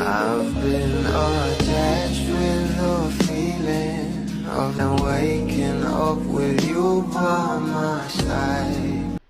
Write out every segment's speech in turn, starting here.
I've been attached with the feeling of waking up with you by my side.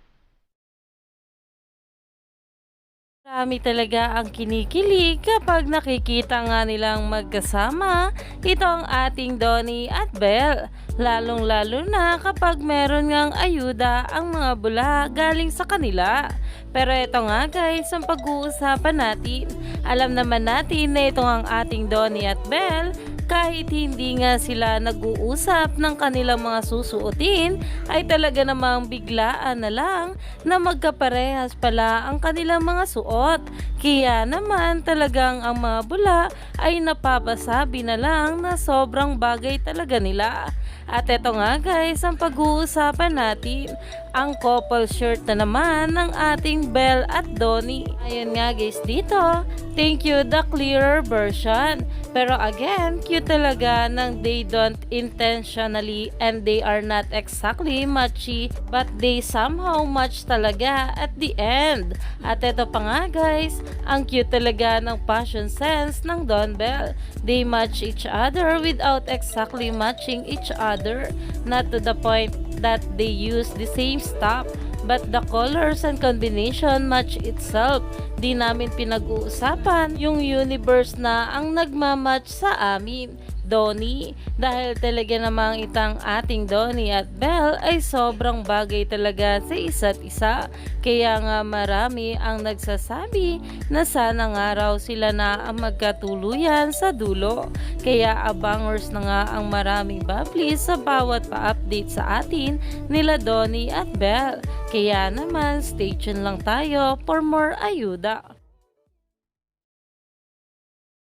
Marami talaga ang kinikilig kapag nakikita nga nilang magkasama itong ating Donnie at Belle. Lalong-lalo na kapag meron ngang ayuda ang mga bula galing sa kanila. Pero ito nga guys, ang pag-uusapan natin. Alam naman natin na ito ang ating Donnie at Belle. Kahit hindi nga sila nag-uusap ng kanilang mga susuotin, ay talaga namang biglaan na lang na magkaparehas pala ang kanilang mga suot. Kaya naman talagang ang mga bula ay napapasabi na lang na sobrang bagay talaga nila. At eto nga guys, ang pag-uusapan natin, ang couple shirt na naman ng ating Belle at Donnie. Ayan nga guys dito, thank you the clearer version. Pero again, cute talaga ng they don't intentionally and they are not exactly matchy but they somehow match talaga at the end. At eto pa nga guys, ang cute talaga ng fashion sense ng Don Belle. They match each other without exactly matching each other. Not to the point that they use the same stuff, but the colors and combination match itself. Di namin pinag-uusapan yung universe na ang nagmamatch sa amin, Donnie, dahil talaga namang itang ating Donnie at Belle ay sobrang bagay talaga sa isa't isa. Kaya nga marami ang nagsasabi na sana nga raw sila na ang magkatuluyan sa dulo. Kaya abangers na nga ang maraming bablis sa bawat pa-update sa atin nila Donnie at Belle. Kaya naman stay tuned lang tayo for more ayuda.